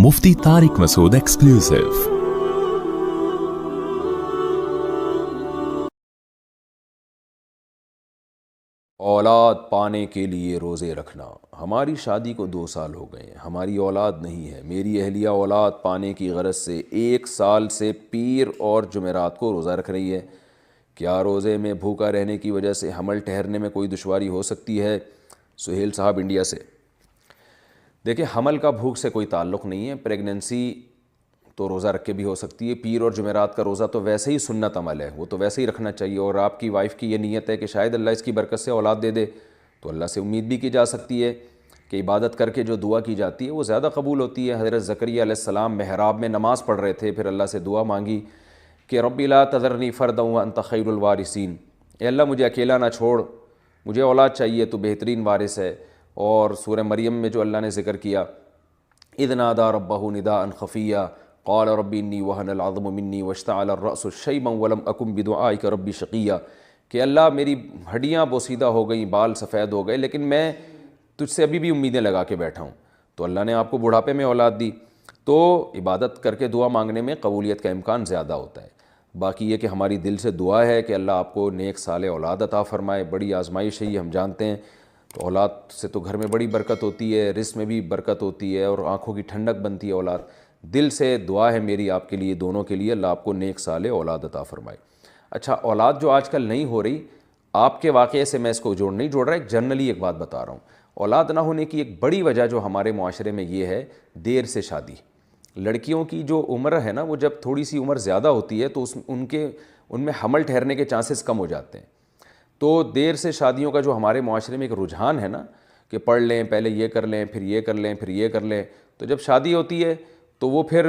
मुफ्ती Tariq Masood exclusive. औलाद पाने के लिए रोज़े रखना। हमारी शादी को 2 साल हो गए हैं, हमारी औलाद नहीं है। मेरी अहलिया औलाद पाने की गरज से 1 साल से पीर और जुमेरात को रोज़ा रख रही है। क्या रोज़े में भूखा रहने की वजह से हमल ठहरने में कोई दुश्वारी हो सकती है? सुहेल साहब इंडिया से। देखिए, हमल का भूख से कोई ताल्लुक़ नहीं है। प्रेगनेंसी तो रोज़ा रख के भी हो सकती है। पीर और जुमेरात का रोज़ा तो वैसे ही सुन्नत अमल है, वो तो वैसे ही रखना चाहिए। और आपकी वाइफ़ की ये नीयत है कि शायद अल्लाह इसकी बरकत से औलाद दे दे, तो अल्लाह से उम्मीद भी की जा सकती है कि इबादत करके जो दुआ की जाती है वो ज़्यादा कबूल होती है। हज़रत ज़करिया अलैहिस्सलाम मेहराब में नमाज़ पढ़ रहे थे, फिर अल्लाह से दुआ मांगी कि रब्बी ला तज़रनी फ़र्दन व अंत खैरुल वारिसीन। ए अल्लाह, मुझे अकेला ना छोड़, मुझे औलाद चाहिए, तो बेहतरीन वारिस है। और सूरह मरियम में जो अल्लाह ने ज़िक्र किया, इज़ नादा रब्बहु निदाअन खफ़िया क़ाल रब्बी इन्नी वहनल अज़्मु मिन्नी वश्तअल अर्रअसु शैबन वलम अकुम बिदुआइका रब्बी शक़िया। कि अल्लाह, मेरी हड्डियाँ बोसीदा हो गई, बाल सफ़ेद हो गए, लेकिन मैं तुझसे अभी भी उम्मीदें लगा के बैठा हूँ। तो अल्लाह ने आपको बुढ़ापे में औलाद दी, तो इबादत करके दुआ मांगने में कबूलियत का इम्कान ज़्यादा होता है। बाकी ये कि हमारी दिल से दुआ है कि अल्लाह आपको नेक साले औलाद अता फ़रमाए। बड़ी आजमाइश है ये, हम जानते हैं। तो औलाद से तो घर में बड़ी बरकत होती है, रिज़्क़ में भी बरकत होती है और आँखों की ठंडक बनती है औलाद। दिल से दुआ है मेरी आपके लिए, दोनों के लिए, अल्लाह आपको नेक साले औलाद अता फ़रमाए। अच्छा, औलाद जो आजकल नहीं हो रही, आपके वाक़े से मैं इसको नहीं जोड़ रहा, एक जनरली एक बात बता रहा हूँ। औलाद ना होने की एक बड़ी वजह जो हमारे मुआशरे में ये है, देर से शादी। लड़कियों की जो उम्र है ना, वो जब थोड़ी सी उम्र ज़्यादा होती है तो उनमें हमल ठहरने के चांसेस कम हो जाते हैं। तो देर से शादियों का जो हमारे मुआशरे में एक रुझान है ना, कि पढ़ लें, पहले ये कर लें, फिर ये कर लें, फिर ये कर लें, तो जब शादी होती है तो वो फिर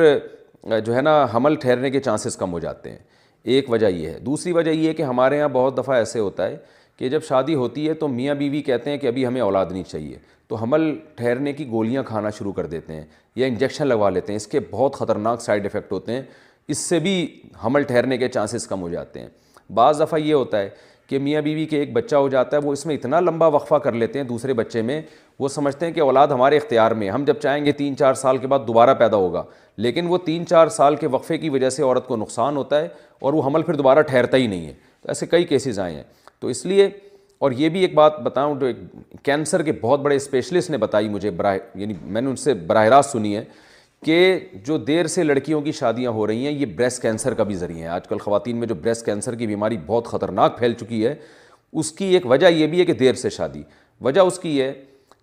जो है ना, हमल ठहरने के चांसेस कम हो जाते हैं। एक वजह ये है। दूसरी वजह ये है कि हमारे यहाँ बहुत दफ़ा ऐसे होता है कि जब शादी होती है तो मियाँ बीवी कहते हैं कि अभी हमें औलाद नहीं चाहिए, तो हमल ठहरने की गोलियाँ खाना शुरू कर देते हैं या इंजेक्शन लगवा लेते हैं। इसके बहुत ख़तरनाक साइड इफ़ेक्ट होते हैं, इससे भी हमल ठहरने के चांसेस कम हो जाते हैं। बाज़ दफ़ा ये होता है कि मियाँ बीवी के एक बच्चा हो जाता है, वो इसमें इतना लंबा वक्फ़ा कर लेते हैं दूसरे बच्चे में, वो समझते हैं कि औलाद हमारे इख्तियार में, हम जब चाहेंगे 3-4 साल के बाद दोबारा पैदा होगा। लेकिन वो 3-4 साल के वक्फ़े की वजह से औरत को नुकसान होता है और वो हमल फिर दोबारा ठहरता ही नहीं है। तो ऐसे कई केसेस आए हैं। तो इसलिए, और ये भी एक बात बताऊं जो एक कैंसर के बहुत बड़े स्पेशलिस्ट ने बताई मुझे, यानी मैंने उनसे बराह रास्त सुनी है, कि जो देर से लड़कियों की शादियां हो रही हैं, ये ब्रेस्ट कैंसर का भी ज़रिया है। आजकल ख़वातीन में जो ब्रेस्ट कैंसर की बीमारी बहुत ख़तरनाक फैल चुकी है, उसकी एक वजह ये भी है कि देर से शादी। वजह उसकी है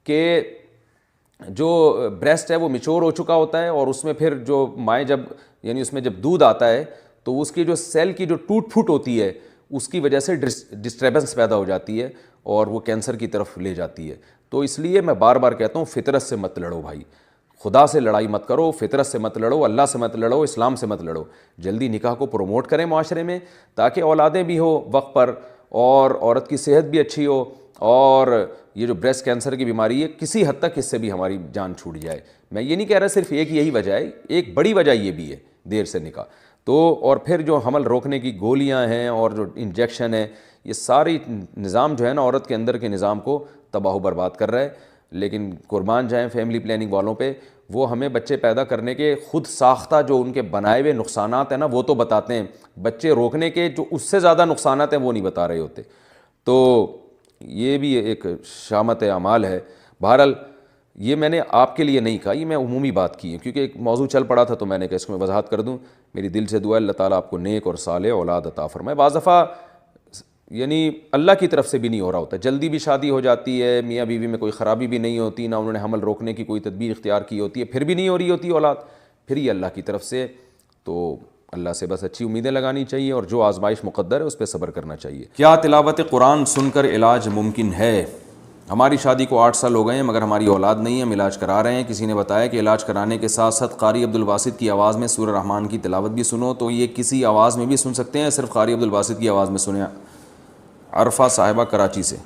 कि जो ब्रेस्ट है वो मैच्योर हो चुका होता है और उसमें फिर जो माएँ यानी उसमें जब दूध आता है तो उसकी जो सेल की जो टूट फूट होती है, उसकी वजह से डिस्टर्बेंस पैदा हो जाती है और वो कैंसर की तरफ ले जाती है। तो इसलिए मैं बार बार कहता हूँ, फितरत से मत लड़ो भाई, खुदा से लड़ाई मत करो, फितरत से मत लड़ो, अल्लाह से मत लड़ो, इस्लाम से मत लड़ो। जल्दी निकाह को प्रमोट करें माशरे में, ताकि औलादें भी हो वक्त पर और औरत की सेहत भी अच्छी हो, और ये जो ब्रेस्ट कैंसर की बीमारी है, किसी हद तक इससे भी हमारी जान छूट जाए। मैं ये नहीं कह रहा सिर्फ एक यही वजह है, एक बड़ी वजह ये भी है देर से निकाह। तो और फिर जो हमल रोकने की गोलियां हैं और जो इंजेक्शन है, ये सारी निज़ाम जो है ना, औरत के अंदर के निज़ाम को तबाह बर्बाद कर रहा है। लेकिन कुर्बान जाएं फैमिली प्लानिंग वालों पे, वो हमें बच्चे पैदा करने के खुद साख्ता जो उनके बनाए हुए नुकसानात हैं ना, वो तो बताते हैं। बच्चे रोकने के जो उससे ज़्यादा नुकसानात हैं वो नहीं बता रहे होते। तो ये भी एक शामत अमाल है। बहरहाल, ये मैंने आपके लिए नहीं कहा, ये मैं उमूमी बात की है, क्योंकि एक मौजू चल पड़ा था तो मैंने कहा इसको मैं वजाहत कर दूँ। मेरी दिल से दुआ है अल्लाह ताला आपको नेक और साले औलाद अता फरमाए। बाज़ दफ़ा यानी अल्लाह की तरफ से भी नहीं हो रहा होता, जल्दी भी शादी हो जाती है, मियाँ बीवी में कोई ख़राबी भी नहीं होती, ना उन्होंने हमल रोकने की कोई तदबीर इख्तियार की होती है, फिर भी नहीं हो रही होती औलाद, फिर ये अल्लाह की तरफ से। तो अल्लाह से बस अच्छी उम्मीदें लगानी चाहिए और जो आजमाइश मुक़द्दर है उस पर सब्र करना चाहिए। क्या तिलावत कुरान सुनकर इलाज मुमकिन है? हमारी शादी को 8 साल हो गए हैं मगर हमारी औलाद नहीं है, हम इलाज करा रहे हैं। किसी ने बताया कि इलाज कराने के साथ साथ क़ारी अब्दुल बासित की आवाज़ में सूरह रहमान की तिलावत भी सुनो। तो ये किसी आवाज़ में भी सुन सकते हैं, सिर्फ क़ारी अब्दुल बासित की आवाज़ में सुने। अरफा साहिबा कराची से।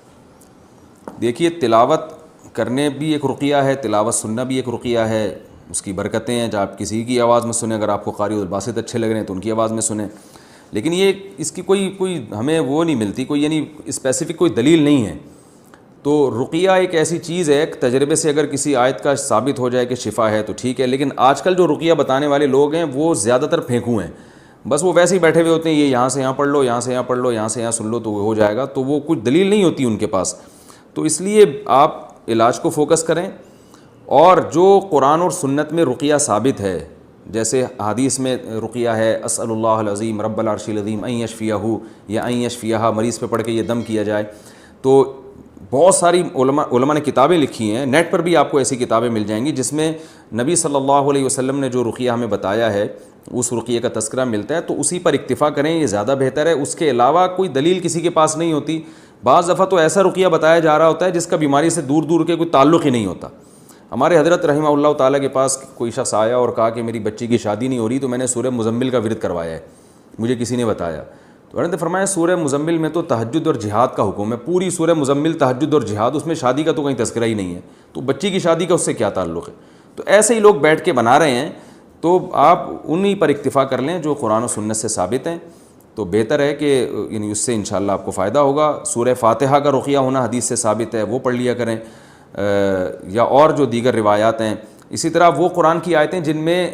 देखिए, तिलावत करने भी एक रुक़िया है, तिलावत सुनना भी एक रुक़िया है, उसकी बरकतें हैं। जब आप किसी की आवाज़ में सुने, अगर आपको क़ारी अब्दुल बासित अच्छे लग रहे हैं तो उनकी आवाज़ में सुने। लेकिन ये इसकी कोई हमें वो नहीं मिलती, कोई यानी स्पेसिफ़िक कोई दलील नहीं है। تو رقیہ ایک ایسی چیز ہے، ایک تجربے سے اگر کسی آیت کا ثابت ہو جائے کہ شفا ہے تو ٹھیک ہے، لیکن آج کل جو رقیہ بتانے والے لوگ ہیں وہ زیادہ تر پھینکو ہیں، بس وہ ویسے ہی بیٹھے ہوئے ہوتے ہیں، یہ یہاں سے یہاں پڑھ لو، یہاں سے یہاں پڑھ لو، یہاں سے یہاں سن لو تو وہ ہو جائے گا، تو وہ کچھ دلیل نہیں ہوتی ان کے پاس. تو اس لیے آپ علاج کو فوکس کریں، اور جو قرآن اور سنت میں رقیہ ثابت ہے، جیسے حدیث میں رقیہ ہے اسأل اللہ العظیم رب العرش العظیم ان یشفیہ یا ان یشفیہا، مریض پہ پڑھ کے یہ دم کیا جائے. تو بہت ساری علماء نے کتابیں لکھی ہیں، نیٹ پر بھی آپ کو ایسی کتابیں مل جائیں گی جس میں نبی صلی اللہ علیہ وسلم نے جو رقیہ ہمیں بتایا ہے اس رقیہ کا تذکرہ ملتا ہے، تو اسی پر اکتفا کریں، یہ زیادہ بہتر ہے. اس کے علاوہ کوئی دلیل کسی کے پاس نہیں ہوتی. بعض دفعہ تو ایسا رقیہ بتایا جا رہا ہوتا ہے جس کا بیماری سے دور دور کے کوئی تعلق ہی نہیں ہوتا. ہمارے حضرت رحمہ اللہ تعالیٰ کے پاس کوئی شخص آیا اور کہا کہ میری بچی کی شادی نہیں ہو رہی، تو میں نے سورہ مزمل کا ورد کروایا ہے، مجھے کسی نے بتایا. تو حضرت نے فرمایا سورہ مزمل میں تو تہجد اور جہاد کا حکم ہے، پوری سورہ مزمل تہجد اور جہاد، اس میں شادی کا تو کہیں تذکرہ ہی نہیں ہے، تو بچی کی شادی کا اس سے کیا تعلق ہے؟ تو ایسے ہی لوگ بیٹھ کے بنا رہے ہیں، تو آپ انہی پر اکتفا کر لیں جو قرآن و سنت سے ثابت ہیں، تو بہتر ہے کہ یعنی اس سے انشاءاللہ آپ کو فائدہ ہوگا. سورہ فاتحہ کا رقیہ ہونا حدیث سے ثابت ہے، وہ پڑھ لیا کریں، یا اور جو دیگر روایات ہیں. اسی طرح وہ قرآن کی آیتیں جن میں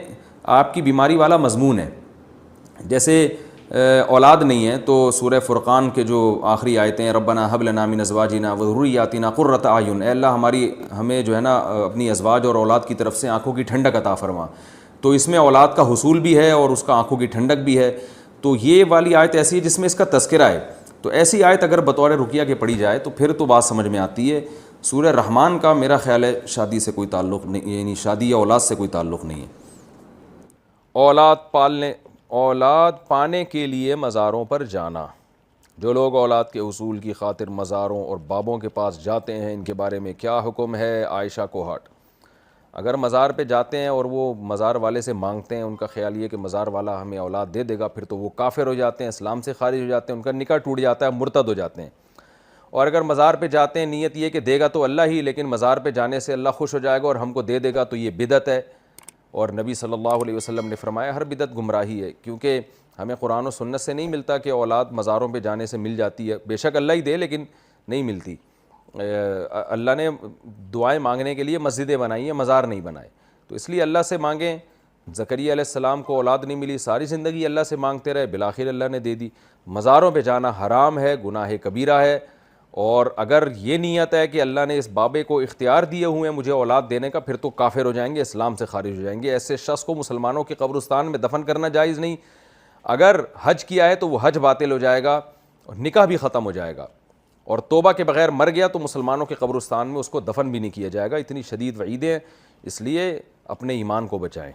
آپ کی بیماری والا مضمون ہے، جیسے اولاد نہیں ہے تو سورہ فرقان کے جو آخری آیتیں ہیں ربنا ھب لنا من ازواجنا وذرریاتنا قرۃ اعین، اے اللہ ہمیں جو ہے نا اپنی ازواج اور اولاد کی طرف سے آنکھوں کی ٹھنڈک عطا فرما. تو اس میں اولاد کا حصول بھی ہے اور اس کا آنکھوں کی ٹھنڈک بھی ہے. تو یہ والی آیت ایسی ہے جس میں اس کا تذکرہ ہے، تو ایسی آیت اگر بطور رقیہ کے پڑھی جائے تو پھر تو بات سمجھ میں آتی ہے. سورہ رحمان کا میرا خیال ہے شادی سے کوئی تعلق نہیں، یعنی شادی یا اولاد سے کوئی تعلق نہیں ہے. اولاد پانے کے لیے مزاروں پر جانا. جو لوگ اولاد کے حصول کی خاطر مزاروں اور بابوں کے پاس جاتے ہیں، ان کے بارے میں کیا حکم ہے؟ عائشہ کوہاٹ. اگر مزار پہ جاتے ہیں اور وہ مزار والے سے مانگتے ہیں، ان کا خیال یہ کہ مزار والا ہمیں اولاد دے دے گا، پھر تو وہ کافر ہو جاتے ہیں، اسلام سے خارج ہو جاتے ہیں، ان کا نکاح ٹوٹ جاتا ہے، مرتد ہو جاتے ہیں. اور اگر مزار پہ جاتے ہیں نیت یہ کہ دے گا تو اللہ ہی، لیکن مزار پہ جانے سے اللہ خوش ہو جائے گا اور ہم کو دے دے گا، تو یہ بدعت ہے. اور نبی صلی اللہ علیہ وسلم نے فرمایا ہر بدعت گمراہی ہے، کیونکہ ہمیں قرآن و سنت سے نہیں ملتا کہ اولاد مزاروں پہ جانے سے مل جاتی ہے. بے شک اللہ ہی دے لیکن نہیں ملتی. اللہ نے دعائیں مانگنے کے لیے مسجدیں بنائی ہیں، مزار نہیں بنائے. تو اس لیے اللہ سے مانگیں. زکریا علیہ السلام کو اولاد نہیں ملی، ساری زندگی اللہ سے مانگتے رہے، بالآخر اللہ نے دے دی. مزاروں پہ جانا حرام ہے، گناہ کبیرہ ہے. اور اگر یہ نیت ہے کہ اللہ نے اس بابے کو اختیار دیے ہوئے ہیں مجھے اولاد دینے کا، پھر تو کافر ہو جائیں گے، اسلام سے خارج ہو جائیں گے. ایسے شخص کو مسلمانوں کے قبرستان میں دفن کرنا جائز نہیں. اگر حج کیا ہے تو وہ حج باطل ہو جائے گا اور نکاح بھی ختم ہو جائے گا. اور توبہ کے بغیر مر گیا تو مسلمانوں کے قبرستان میں اس کو دفن بھی نہیں کیا جائے گا. اتنی شدید وعیدیں ہیں، اس لیے اپنے ایمان کو بچائیں.